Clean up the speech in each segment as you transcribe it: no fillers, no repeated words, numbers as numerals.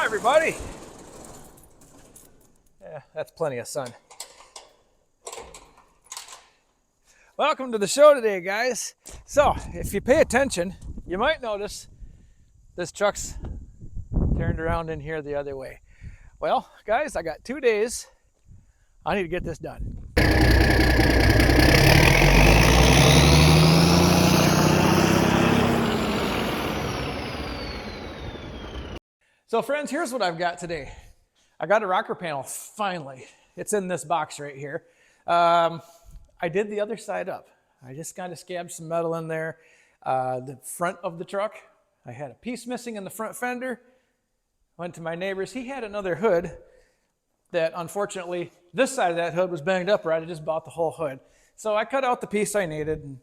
Hi, everybody. Yeah, that's plenty of sun. Welcome to the show today, guys. So, if you pay attention, you might notice this truck's turned around in here the other way. Well, guys, I got 2 days. I need to get this done. So friends, here's what I've got today. I got a rocker panel, finally. It's in this box right here. I did the other side up. I just kind of scabbed some metal in there. The front of the truck, I had a piece missing in the front fender. Went to my neighbor's. He had another hood that, unfortunately, this side of that hood was banged up, right? I just bought the whole hood. So I cut out the piece I needed and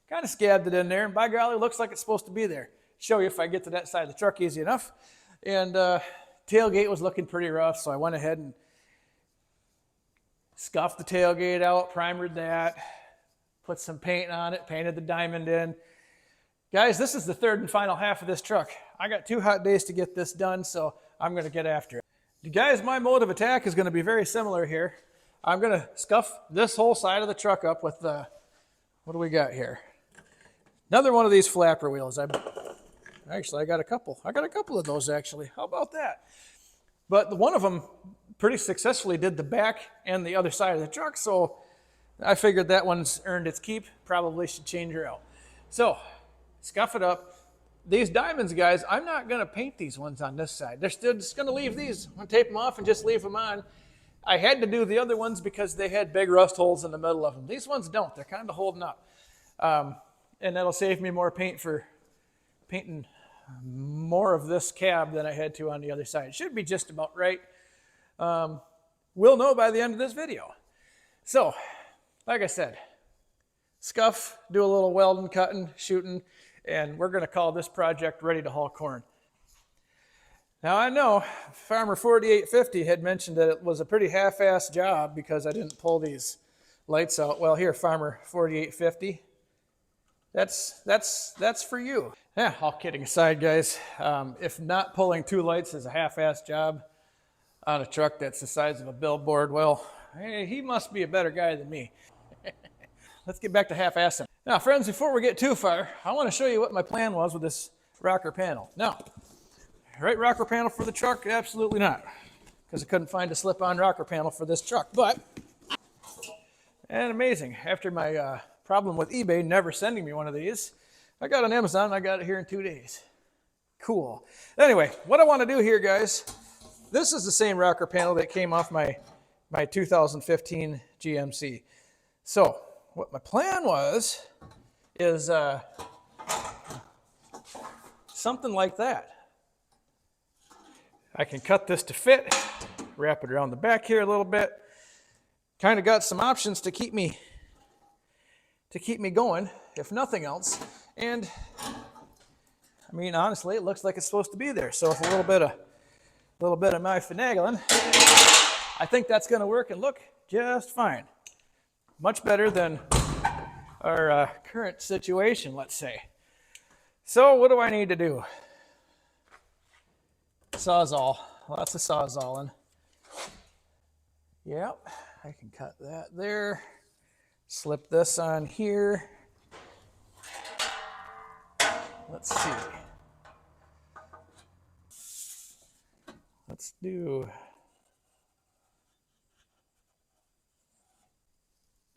kind of scabbed it in there. And by golly, it looks like it's supposed to be there. Show you if I get to that side of the truck easy enough. And tailgate was looking pretty rough, so I went ahead and scuffed the tailgate out, primered that, put some paint on it, painted the diamond in. Guys, this is the third and final half of this truck. I got 2 hot days to get this done, so I'm going to get after it. Guys, my mode of attack is going to be very similar here. I'm going to scuff this whole side of the truck up with what do we got here? Another one of these flapper wheels. Actually, I got a couple. I got a couple of those, actually. How about that? But one of them pretty successfully did the back and the other side of the truck, so I figured that one's earned its keep. Probably should change her out. So, scuff it up. These diamonds, guys, I'm not going to paint these ones on this side. They're still just going to leave these. I'm going to tape them off and just leave them on. I had to do the other ones because they had big rust holes in the middle of them. These ones don't. They're kind of holding up. And that'll save me more paint for painting more of this cab than I had to on the other side. It should be just about right. We'll know by the end of this video. So, like I said, scuff, do a little welding, cutting, shooting, and we're going to call this project Ready to Haul Corn. Now, I know Farmer 4850 had mentioned that it was a pretty half-assed job because I didn't pull these lights out. Well, here, Farmer 4850, that's for you. Yeah, all kidding aside, guys, if not pulling 2 lights is a half-assed job on a truck that's the size of a billboard, well, hey, he must be a better guy than me. Let's get back to half-assing. Now, friends, before we get too far, I want to show you what my plan was with this rocker panel. Now, right rocker panel for the truck? Absolutely not, because I couldn't find a slip-on rocker panel for this truck. But, and amazing, after my problem with eBay never sending me one of these, I got on Amazon and I got it here in 2 days. Cool. Anyway, what I want to do here, guys, this is the same rocker panel that came off my 2015 GMC. So, what my plan was is something like that. I can cut this to fit, wrap it around the back here a little bit. Kind of got some options to keep me going, if nothing else. And I mean, honestly, it looks like it's supposed to be there. So with a little bit of my finagling, I think that's going to work and look just fine. Much better than our current situation, let's say. So what do I need to do? Sawzall. Lots of sawzalling. Yep, I can cut that there. Slip this on here. Let's see. Let's do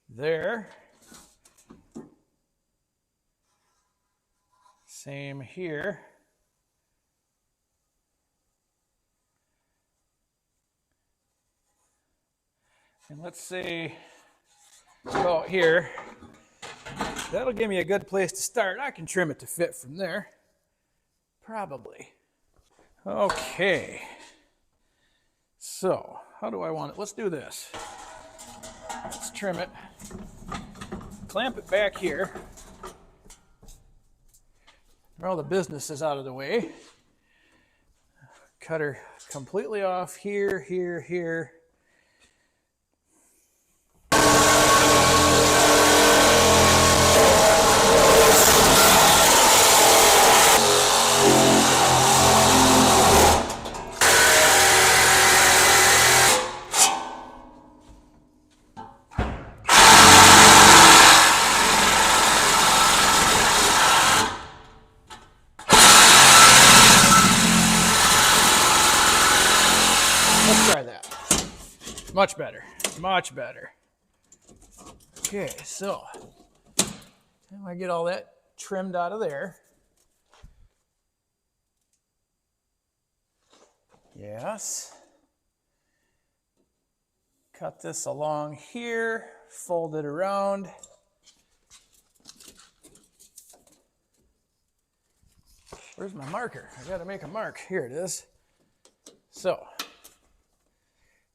there. Same here. And let's say about here. That'll give me a good place to start. I can trim it to fit from there. Probably. Okay. So, how do I want it? Let's do this. Let's trim it. Clamp it back here. All the business is out of the way. Cut her completely off here, here, here. Much better, much better. Okay, so I get all that trimmed out of there. Yes. Cut this along here, fold it around. Where's my marker? I gotta make a mark. Here it is. So,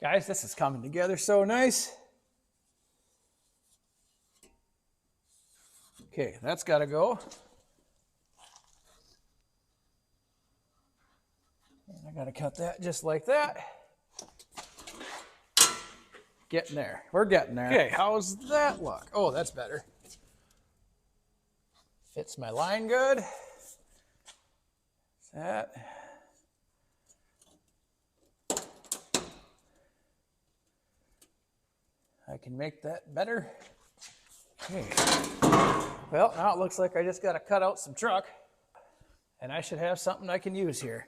guys, this is coming together so nice. Okay, that's gotta go. And I gotta cut that just like that. Getting there. We're getting there. Okay, how's that look? Oh, that's better. Fits my line good. That. I can make that better. Okay. Well, now it looks like I just got to cut out some truck, and I should have something I can use here.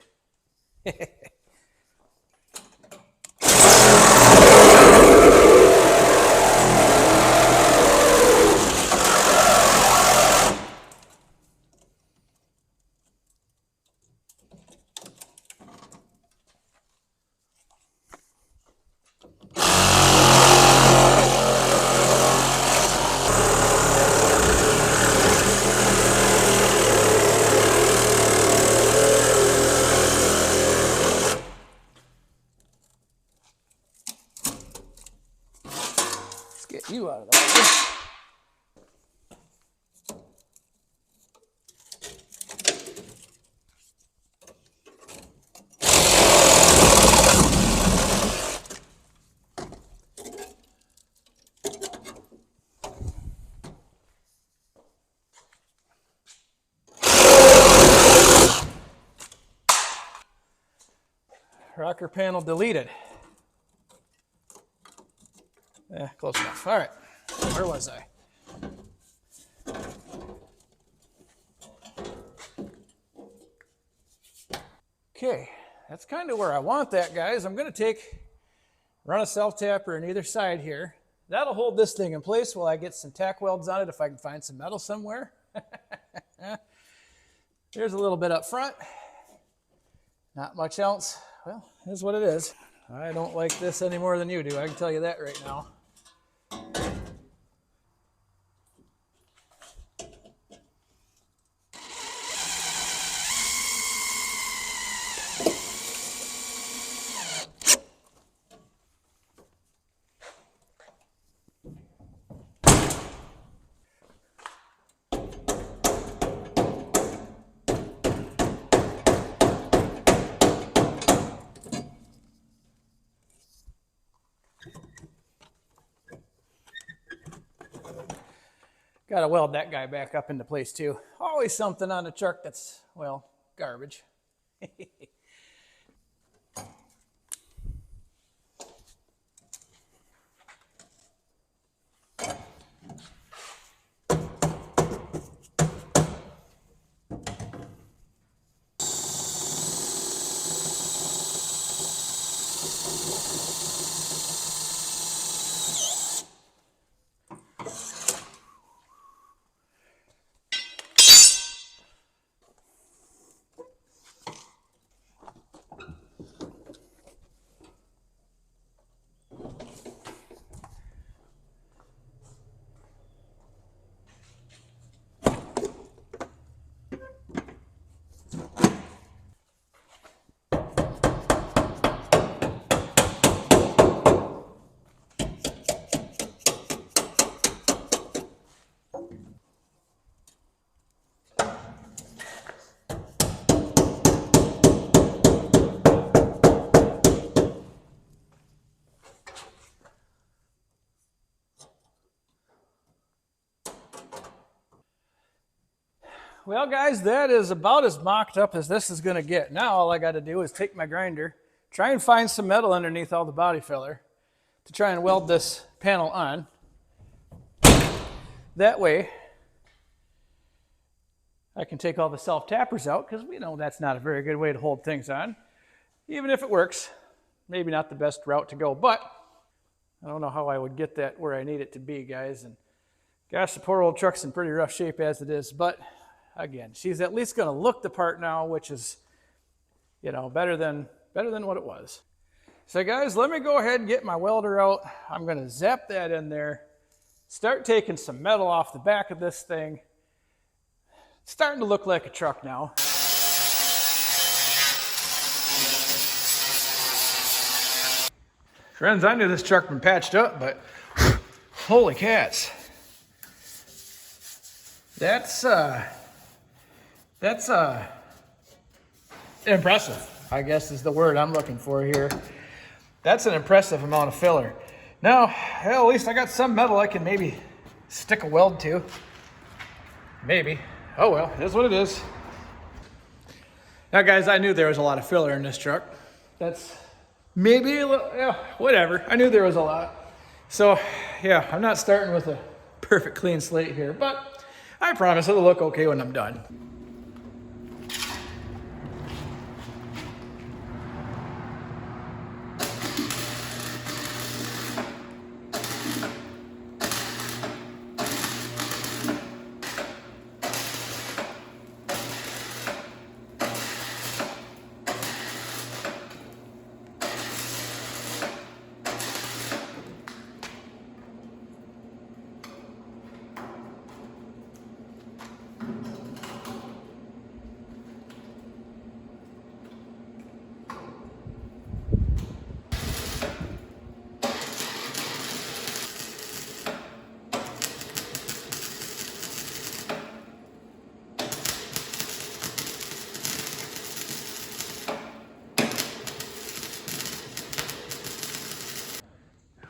Get you out of the way. Rocker panel deleted. Yeah, close enough. All right, where was I? Okay, that's kind of where I want that, guys. I'm going to run a self-tapper on either side here. That'll hold this thing in place while I get some tack welds on it if I can find some metal somewhere. There's a little bit up front. Not much else. Well, it is what it is. I don't like this any more than you do. I can tell you that right now. Got to weld that guy back up into place too. Always something on the truck that's, well, garbage. Well, guys, that is about as mocked up as this is going to get. Now all I got to do is take my grinder, try and find some metal underneath all the body filler to try and weld this panel on. That way, I can take all the self-tappers out because we know that's not a very good way to hold things on. Even if it works, maybe not the best route to go, but I don't know how I would get that where I need it to be, guys. And gosh, the poor old truck's in pretty rough shape as it is. But again, she's at least going to look the part now, which is, you know, better than what it was. So guys, let me go ahead and get my welder out. I'm going to zap that in there, start taking some metal off the back of this thing. It's starting to look like a truck now. Friends, I knew this truck had been patched up, but holy cats. That's impressive, I guess is the word I'm looking for here. That's an impressive amount of filler. Now, well, at least I got some metal I can maybe stick a weld to. Maybe. Oh well, it is what it is. Now guys, I knew there was a lot of filler in this truck. That's maybe a little, yeah, whatever. I knew there was a lot. So yeah, I'm not starting with a perfect clean slate here, but I promise it'll look okay when I'm done.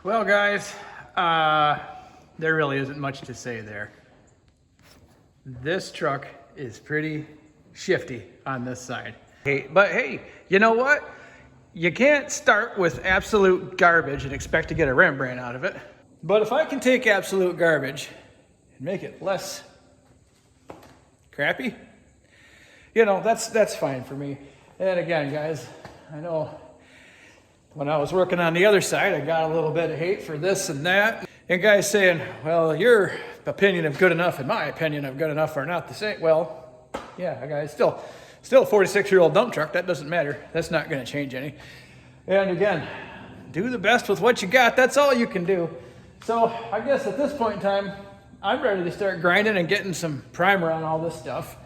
Well, guys, there really isn't much to say there. This truck is pretty shifty on this side. But hey, you know what? You can't start with absolute garbage and expect to get a Rembrandt out of it. But if I can take absolute garbage and make it less crappy, you know, that's fine for me. And again, guys, I know when I was working on the other side, I got a little bit of hate for this and that. And guys saying, well, your opinion of good enough and my opinion of good enough are not the same. Well, yeah, guys, still a 46-year-old dump truck. That doesn't matter. That's not going to change any. And again, do the best with what you got. That's all you can do. So I guess at this point in time, I'm ready to start grinding and getting some primer on all this stuff.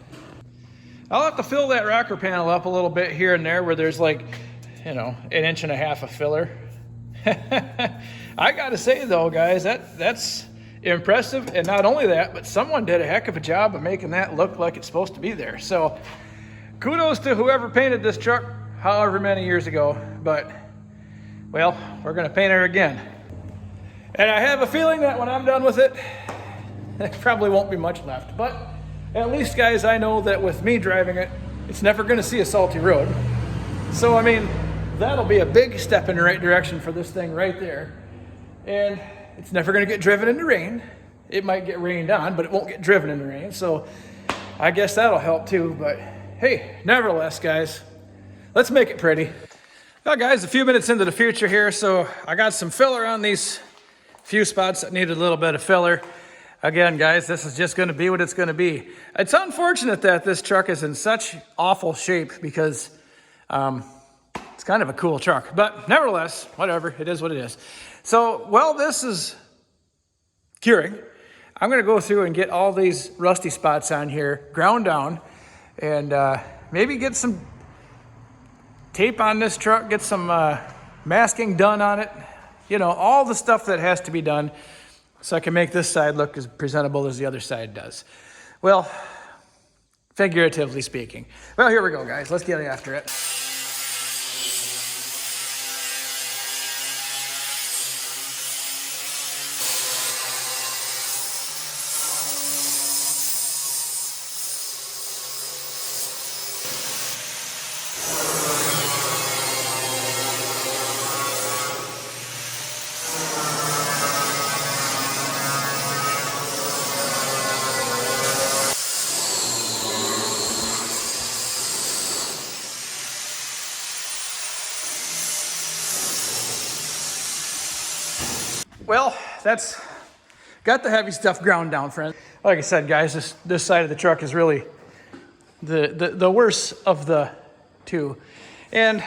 I'll have to fill that rocker panel up a little bit here and there where there's like, you know, 1.5 inches of filler. I gotta say though, guys, that's impressive. And not only that, but someone did a heck of a job of making that look like it's supposed to be there. So kudos to whoever painted this truck however many years ago. But, well, we're gonna paint her again. And I have a feeling that when I'm done with it, there probably won't be much left. But at least, guys, I know that with me driving it, it's never gonna see a salty road. So, I mean, that'll be a big step in the right direction for this thing right there. And it's never going to get driven in the rain. It might get rained on, but it won't get driven in the rain. So I guess that'll help too. But hey, nevertheless, guys, let's make it pretty. Well, guys, a few minutes into the future here. So I got some filler on these few spots that needed a little bit of filler. Again, guys, this is just going to be what it's going to be. It's unfortunate that this truck is in such awful shape because it's kind of a cool truck, but nevertheless, whatever, it is what it is. So, while this is curing, I'm going to go through and get all these rusty spots on here ground down and maybe get some tape on this truck, get some masking done on it, you know, all the stuff that has to be done so I can make this side look as presentable as the other side does. Well, figuratively speaking. Well, here we go, guys. Let's get after it. Well, that's got the heavy stuff ground down, friends. Like I said, guys, this side of the truck is really the worst of the two. And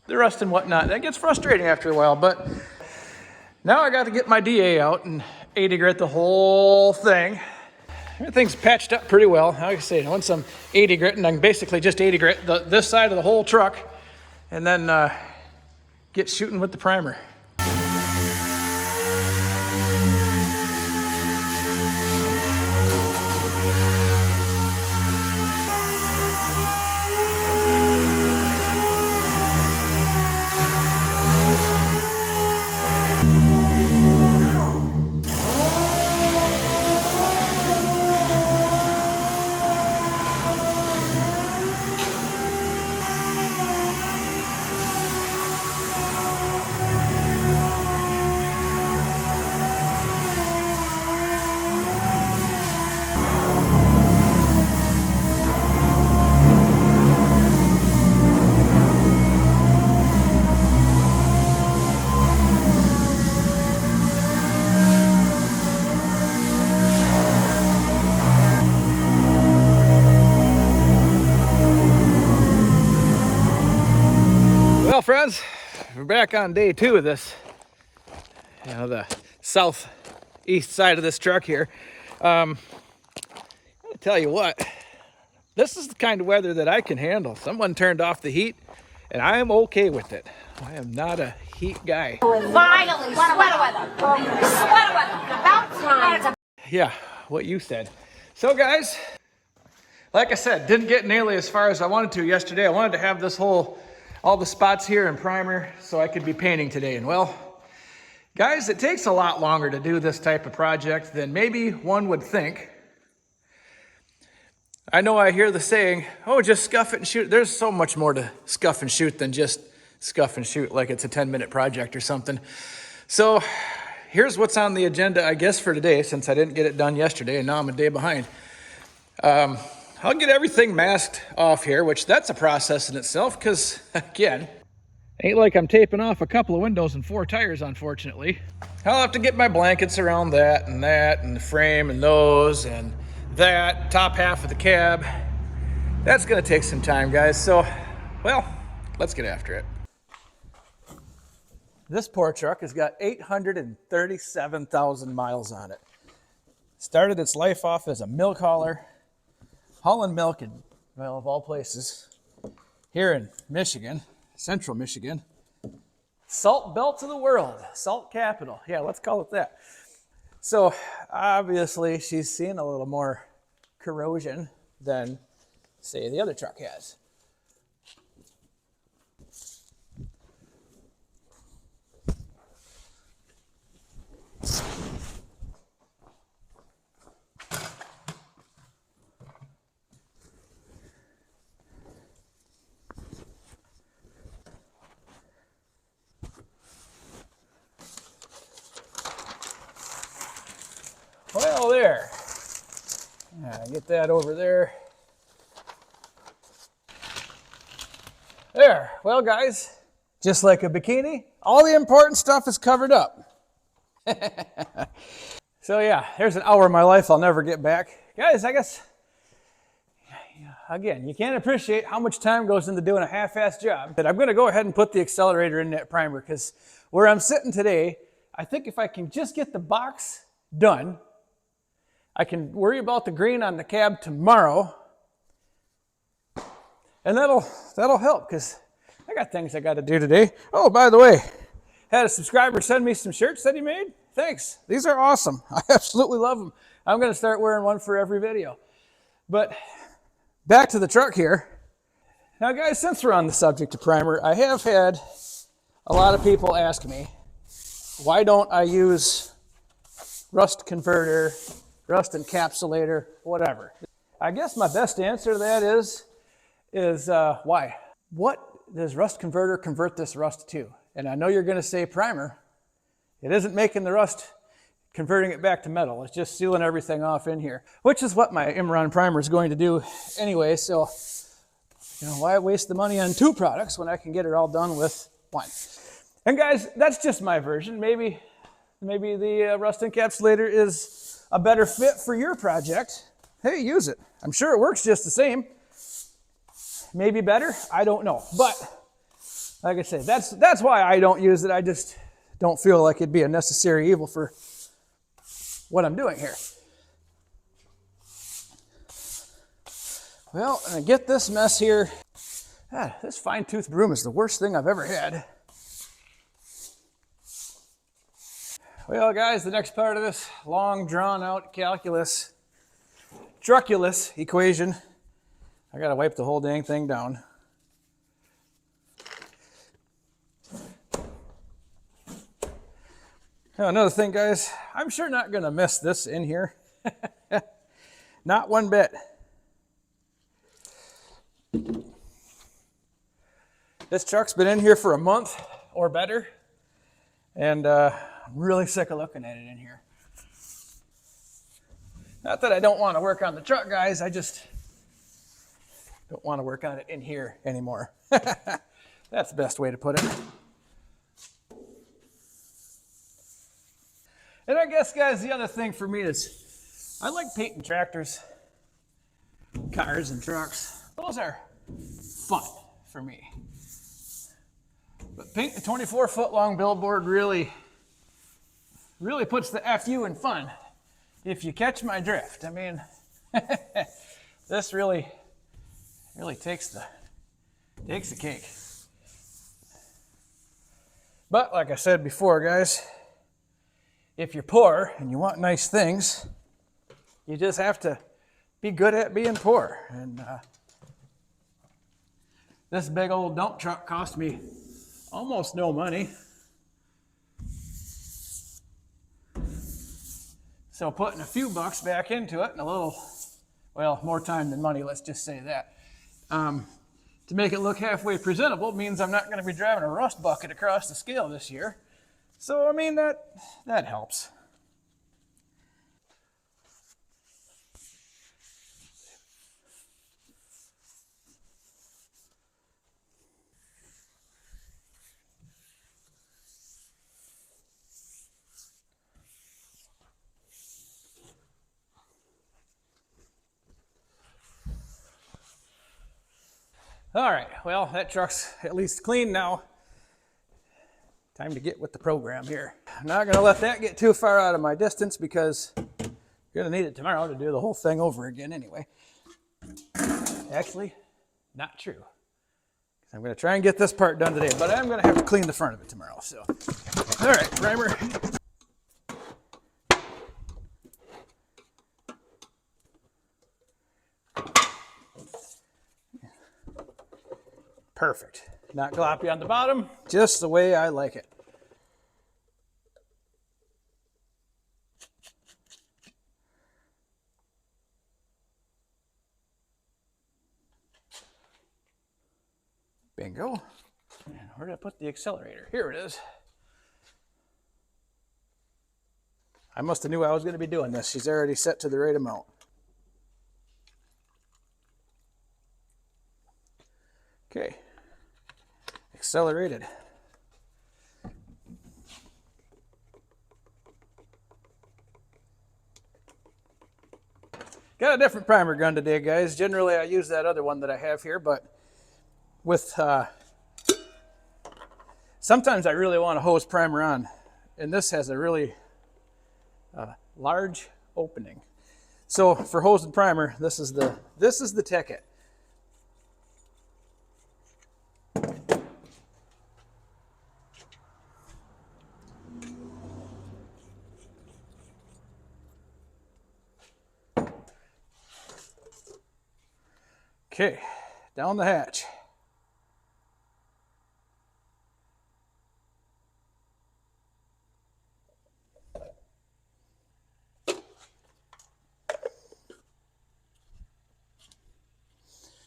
the rust and whatnot, that gets frustrating after a while, but now I got to get my DA out and 80 grit the whole thing. Everything's patched up pretty well. Like I say, once I'm 80 gritting, I can basically just 80 grit this side of the whole truck and then get shooting with the primer. Well, friends, we're back on day 2 of this, the southeast side of this truck here. I'm gonna tell you what, this is the kind of weather that I can handle. Someone turned off the heat, and I am okay with it. I am not a heat guy. Finally, sweater weather. Sweater weather. About time. Yeah, what you said. So, guys, like I said, didn't get nearly as far as I wanted to yesterday. I wanted to have this all the spots here in primer so I could be painting today. And well, guys, it takes a lot longer to do this type of project than maybe one would think. I know I hear the saying, oh, just scuff it and shoot. There's so much more to scuff and shoot than just scuff and shoot like it's a 10-minute project or something. So here's what's on the agenda, I guess, for today, since I didn't get it done yesterday and now I'm a day behind. I'll get everything masked off here, which that's a process in itself because, again, ain't like I'm taping off a couple of windows and 4 tires, unfortunately. I'll have to get my blankets around that and the frame and those and that, top half of the cab. That's going to take some time, guys. So, well, let's get after it. This poor truck has got 837,000 miles on it. Started its life off as a milk hauler, hauling milk in, well, of all places, here in Michigan, central Michigan. Salt belt of the world, salt capital. Yeah, let's call it that. So obviously she's seen a little more corrosion than, say, the other truck has. Well, there. Get that over there. There. Well, guys, just like a bikini, all the important stuff is covered up. So, yeah, there's an hour of my life I'll never get back. Guys, I guess, again, you can't appreciate how much time goes into doing a half-assed job. But I'm going to go ahead and put the accelerator in that primer because where I'm sitting today, I think if I can just get the box done, I can worry about the green on the cab tomorrow, and that'll help because I got things I got to do today. Oh, by the way, had a subscriber send me some shirts that he made. Thanks. These are awesome. I absolutely love them. I'm going to start wearing one for every video. But back to the truck here. Now, guys, since we're on the subject of primer, I have had a lot of people ask me, why don't I use rust converter, rust encapsulator, whatever. I guess my best answer to that is why? What does rust converter convert this rust to? And I know you're going to say primer. It isn't making the rust, converting it back to metal. It's just sealing everything off in here, which is what my Imron primer is going to do anyway. So, why waste the money on 2 products when I can get it all done with 1? And guys, that's just my version. Maybe maybe the rust encapsulator is a better fit for your project, hey, use it. I'm sure it works just the same. Maybe better, I don't know. But like I said, that's why I don't use it. I just don't feel like it'd be a necessary evil for what I'm doing here. Well, and I get this mess here. This fine-tooth broom is the worst thing I've ever had. Well, guys, the next part of this long, drawn-out calculus, truculus equation, I gotta wipe the whole dang thing down. Now, another thing, guys, I'm sure not gonna miss this in here. Not one bit. This truck's been in here for a month or better, and I'm really sick of looking at it in here. Not that I don't want to work on the truck, guys, I just don't want to work on it in here anymore. That's the best way to put it. And I guess, guys, the other thing for me is I like painting tractors, cars, and trucks. Those are fun for me. But painting a 24-foot long billboard really puts the FU in fun, if you catch my drift. I mean, this really takes the cake. But like I said before, guys, if you're poor and you want nice things, you just have to be good at being poor. And this big old dump truck cost me almost no money. So putting a few bucks back into it and a little, well, more time than money, let's just say that, to make it look halfway presentable means I'm not going to be driving a rust bucket across the scale this year. So, I mean, that helps. All right, well, that truck's at least clean now. Time to get with the program here. I'm not gonna let that get too far out of my distance because I'm gonna need it tomorrow to do the whole thing over again anyway. Actually, not true. I'm gonna try and get this part done today, but I'm gonna have to clean the front of it tomorrow, so. All right, primer. Perfect. Not gloppy on the bottom, just the way I like it. Bingo. And where did I put the accelerator? Here it is. I must have knew I was going to be doing this. She's already set to the right amount. Okay. Accelerated. Got a different primer gun today, guys. Generally, I use that other one that I have here, but with sometimes I really want a hose primer on, and this has a really large opening. So for hose and primer, this is the ticket. Okay, down the hatch.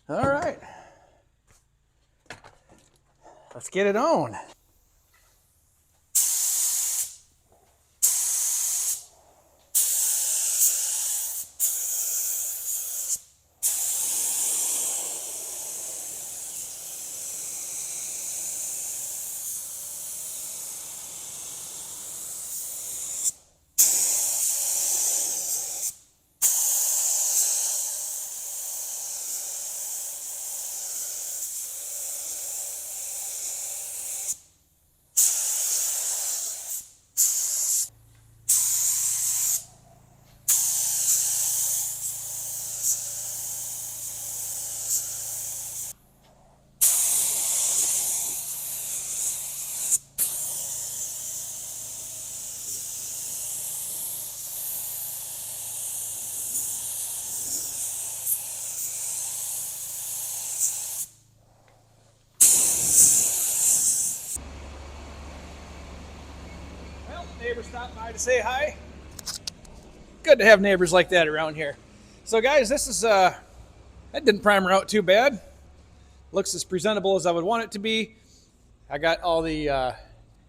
All right, let's get it on. stopped by to say hi. Good to have neighbors like that around here. So guys, this is, that didn't primer out too bad. Looks as presentable as I would want it to be. I got all the,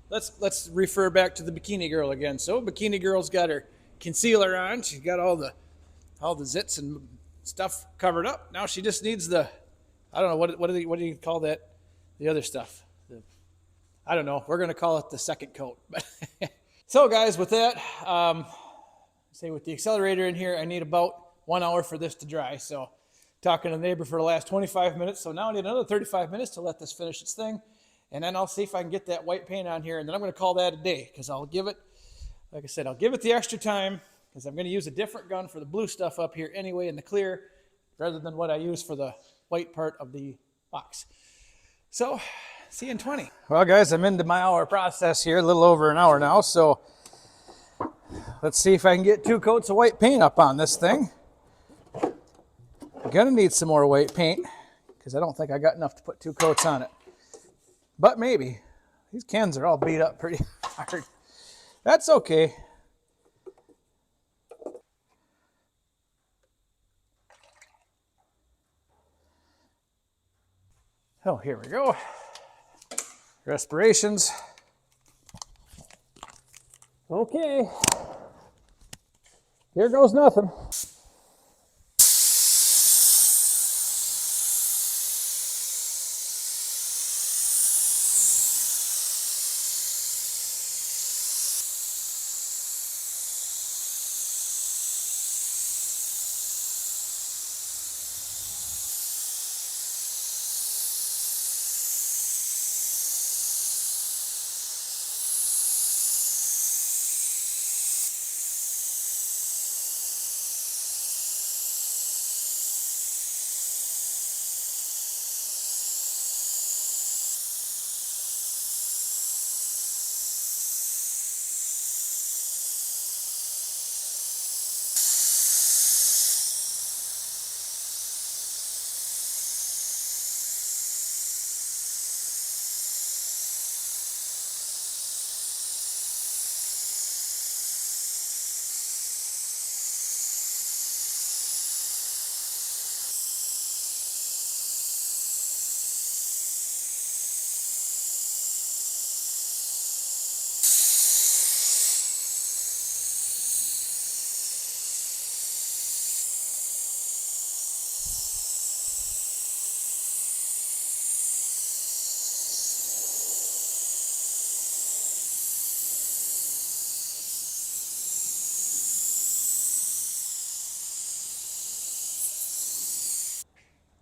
let's refer back to the bikini girl again. So bikini girl's got her concealer on. She's got all the zits and stuff covered up. Now she just needs the, I don't know, what do you call that? The other stuff. I don't know. We're going to call it the second coat. So guys, with that, say with the accelerator in here, I need about 1 hour for this to dry. So talking to the neighbor for the last 25 minutes. So now I need another 35 minutes to let this finish its thing. And then I'll see if I can get that white paint on here. And then I'm going to call that a day because I'll give it, like I said, I'll give it the extra time because I'm going to use a different gun for the blue stuff up here anyway in the clear rather than what I use for the white part of the box. So see you in 20. Well guys, I'm into my hour process here, a little over an hour now. So let's see if I can get 2 coats of white paint up on this thing. I'm going to need some more white paint because I don't think I got enough to put 2 coats on it. But maybe. These cans are all beat up pretty hard. That's okay. Oh, here we go. Respirations. Okay. Here goes nothing.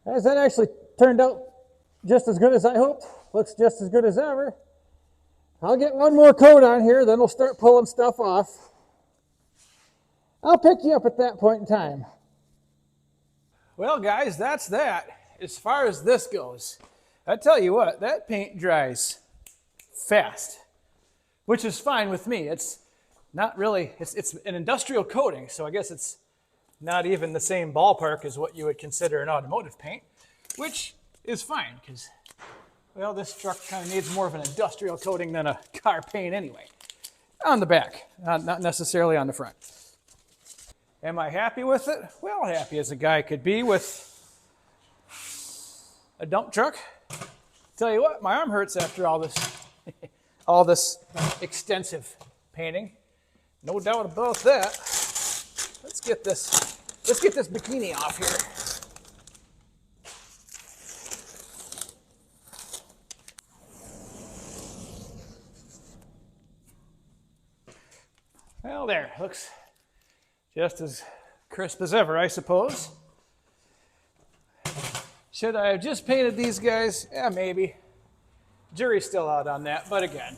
Guys, that actually turned out just as good as I hoped. Looks just as good as ever. I'll get 1 more coat on here, then we'll start pulling stuff off. I'll pick you up at that point in time. Well, guys, that's that. As far as this goes, I tell you what, that paint dries fast, which is fine with me. It's not really, it's an industrial coating, so I guess it's not even the same ballpark as what you would consider an automotive paint, which is fine because, well, this truck kind of needs more of an industrial coating than a car paint anyway. On the back, not necessarily on the front. Am I happy with it? Well, happy as a guy could be with a dump truck. Tell you what, my arm hurts after all this, all this extensive painting. No doubt about that. Let's get this bikini off here. Well, there, looks just as crisp as ever, I suppose. Should I have just painted these guys? Yeah, maybe. Jury's still out on that, but again,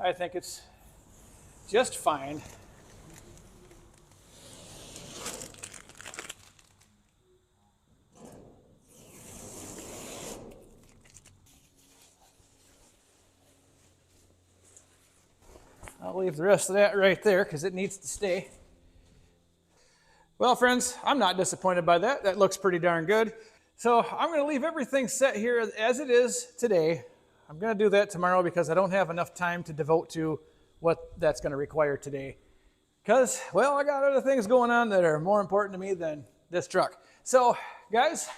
I think it's just fine. I'll leave the rest of that right there because it needs to stay. Well, friends, I'm not disappointed by that. That looks pretty darn good. So I'm going to leave everything set here as it is today. I'm going to do that tomorrow because I don't have enough time to devote to what that's going to require today. Because, well, I got other things going on that are more important to me than this truck. So, guys,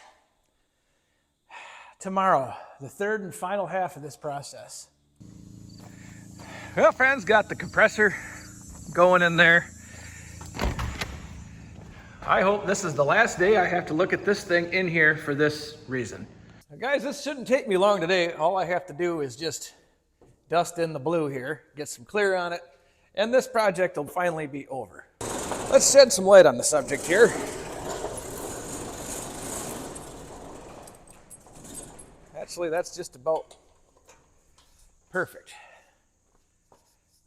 tomorrow, the third and final half of this process. Well, friends, got the compressor going in there. I hope this is the last day I have to look at this thing in here for this reason. Now, guys, this shouldn't take me long today. All I have to do is just dust in the blue here, get some clear on it, and this project will finally be over. Let's shed some light on the subject here. Actually, that's just about perfect.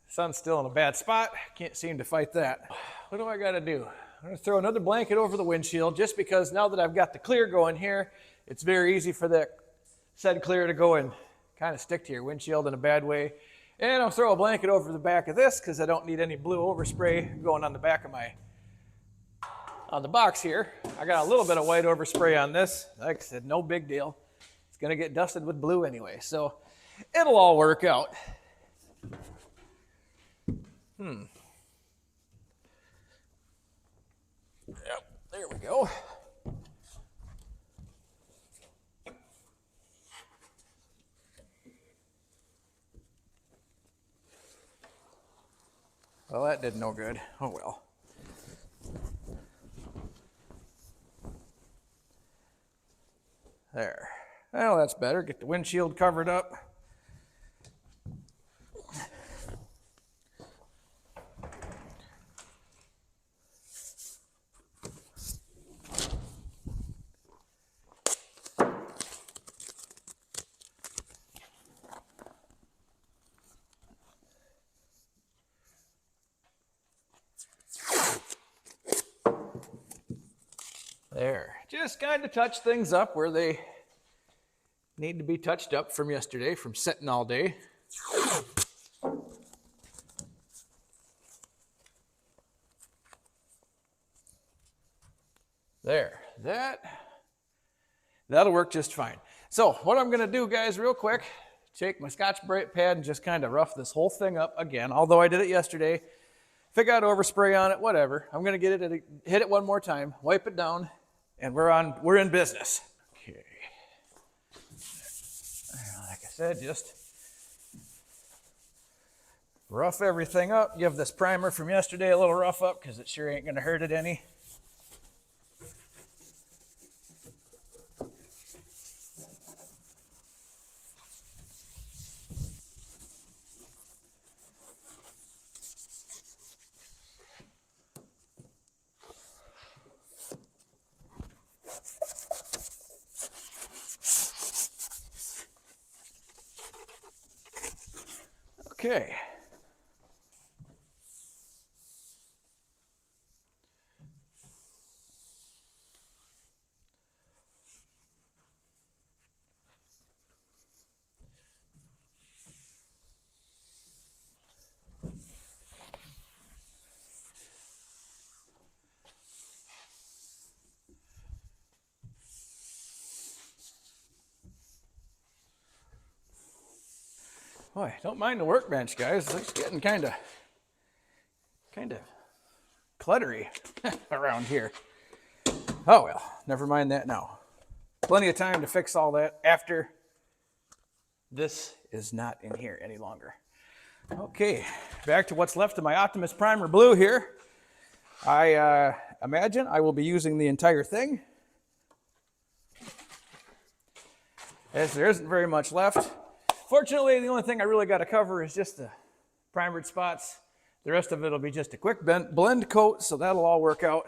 Sun's still in a bad spot. Can't seem to fight that. What do I got to do? I'm going to throw another blanket over the windshield just because now that I've got the clear going here, it's very easy for that said clear to go and kind of stick to your windshield in a bad way. And I'll throw a blanket over the back of this because I don't need any blue overspray going on the back of on the box here. I got a little bit of white overspray on this. Like I said, no big deal. It's going to get dusted with blue anyway, so it'll all work out. Yep, there we go. Well, that did no good. Oh well. There. Well, that's better. Get the windshield covered up. There. Just kind of touch things up where they need to be touched up from yesterday, from sitting all day. There. That'll work just fine. So what I'm going to do, guys, real quick, take my Scotch-Brite pad and just kind of rough this whole thing up again, although I did it yesterday. If I got overspray on it, whatever. I'm going to get it, hit it one more time, wipe it down, and we're in business. Okay. Like I said, just rough everything up. Give this primer from yesterday a little rough up because it sure ain't going to hurt it any. Okay. Boy, don't mind the workbench, guys. It's getting kind of cluttery around here. Oh well, never mind that now. Plenty of time to fix all that after this is not in here any longer. Okay, back to what's left of my Optimus Primer blue here. I imagine I will be using the entire thing, as there isn't very much left. Fortunately, the only thing I really got to cover is just the primered spots. The rest of it will be just a quick blend coat, so that'll all work out.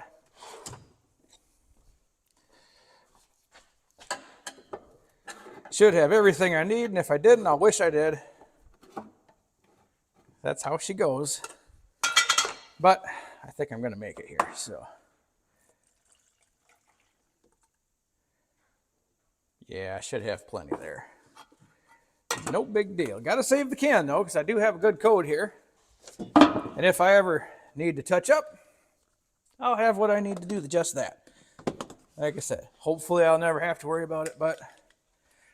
Should have everything I need, and if I didn't, I'll wish I did. That's how she goes. But I think I'm going to make it here, so. Yeah, I should have plenty there. No big deal. Got to save the can, though, because I do have a good coat here. And if I ever need to touch up, I'll have what I need to do just that. Like I said, hopefully I'll never have to worry about it, but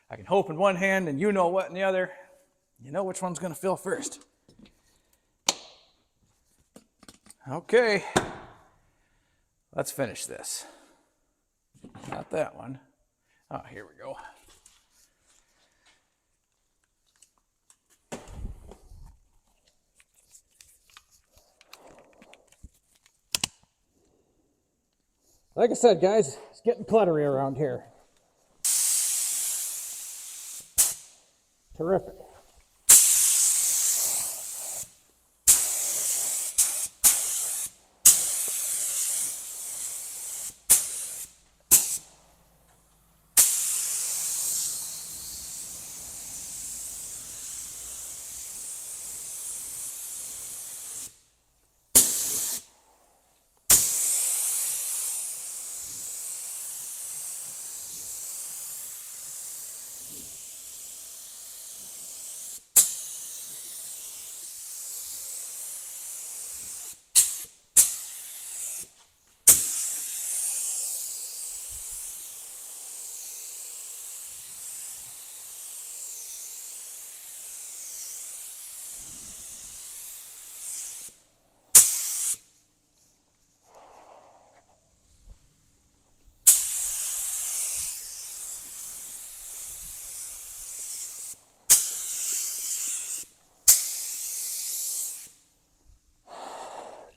I can hope in one hand and you know what in the other. You know which one's going to fill first. Okay, let's finish this. Not that one. Oh, here we go. Like I said, guys, it's getting cluttery around here. Terrific.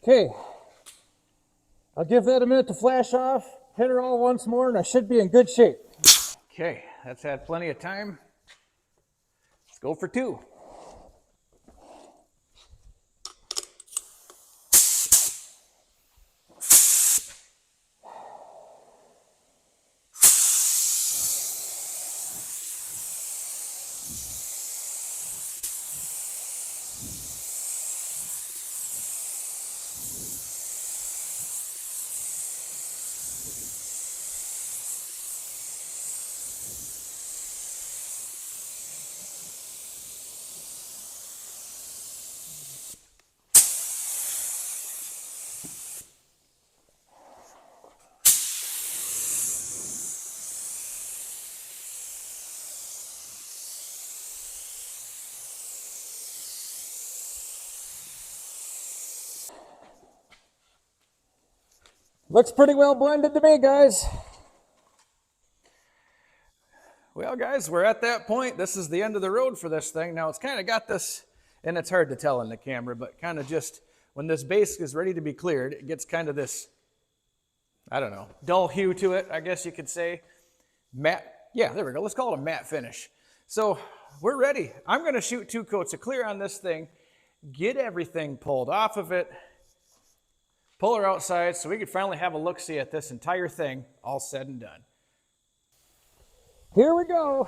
Okay, I'll give that a minute to flash off, hit her all once more, and I should be in good shape. Okay, that's had plenty of time. Let's go for 2. Looks pretty well blended to me, guys. Well, guys, we're at that point. This is the end of the road for this thing. Now, it's kind of got this, and it's hard to tell in the camera, but kind of just when this base is ready to be cleared, it gets kind of this, I don't know, dull hue to it, I guess you could say. Matte, yeah, there we go. Let's call it a matte finish. So we're ready. I'm going to shoot 2 coats of clear on this thing, get everything pulled off of it, pull her outside so we could finally have a look-see at this entire thing all said and done. Here we go.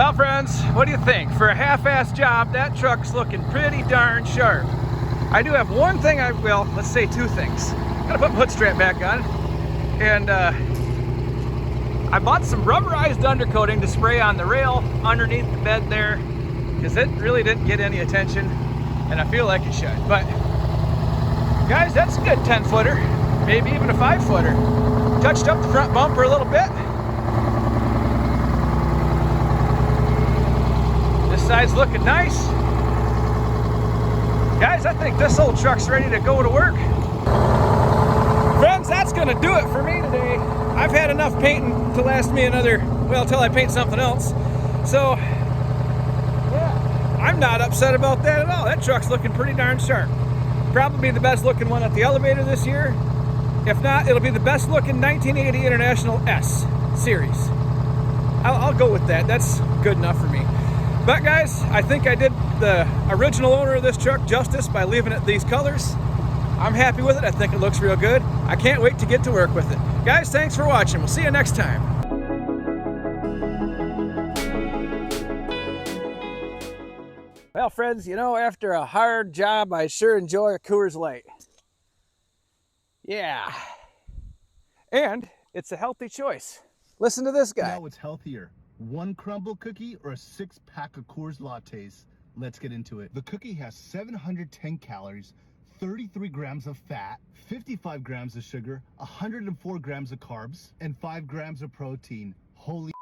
Well, friends, what do you think? For a half-assed job, that truck's looking pretty darn sharp. I do have one thing, well, let's say two things. Gotta put my hood strap back on. And I bought some rubberized undercoating to spray on the rail underneath the bed there, because it really didn't get any attention, and I feel like it should. But guys, that's a good 10-footer, maybe even a 5-footer. Touched up the front bumper a little bit. This side's looking nice. Guys, I think this old truck's ready to go to work. Friends, that's gonna do it for me today. I've had enough painting to last me another, well, until I paint something else. So, yeah, I'm not upset about that at all. That truck's looking pretty darn sharp. Probably the best looking one at the elevator this year. If not, it'll be the best looking 1980 International S Series. I'll go with that. That's good enough for me. But guys, I think I did the original owner of this truck justice by leaving it these colors. I'm happy with it. I think it looks real good. I can't wait to get to work with it. Guys, thanks for watching. We'll see you next time. Well, friends, you know, after a hard job, I sure enjoy a Coors Light. Yeah. And it's a healthy choice. Listen to this guy. Now what's healthier? 1 crumble cookie or a 6-pack of Coors Lattes? Let's get into it. The cookie has 710 calories, 33 grams of fat, 55 grams of sugar, 104 grams of carbs, and 5 grams of protein. Holy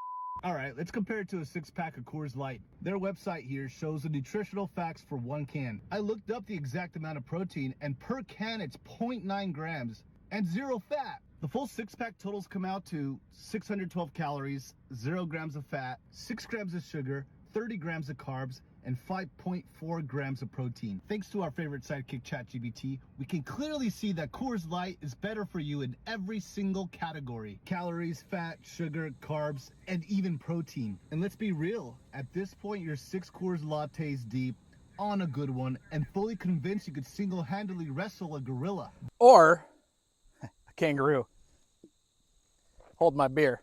all right, let's compare it to a 6-pack of Coors Light. Their website here shows the nutritional facts for 1 can. I looked up the exact amount of protein, and per can it's 0.9 grams and 0 fat. The full 6-pack totals come out to 612 calories, 0 grams of fat, 6 grams of sugar, 30 grams of carbs, and 5.4 grams of protein. Thanks to our favorite sidekick, ChatGPT, we can clearly see that Coors Light is better for you in every single category. Calories, fat, sugar, carbs, and even protein. And let's be real, at this point you're 6 Coors Lattes deep, on a good one, and fully convinced you could single-handedly wrestle a gorilla. Or a kangaroo. Hold my beer.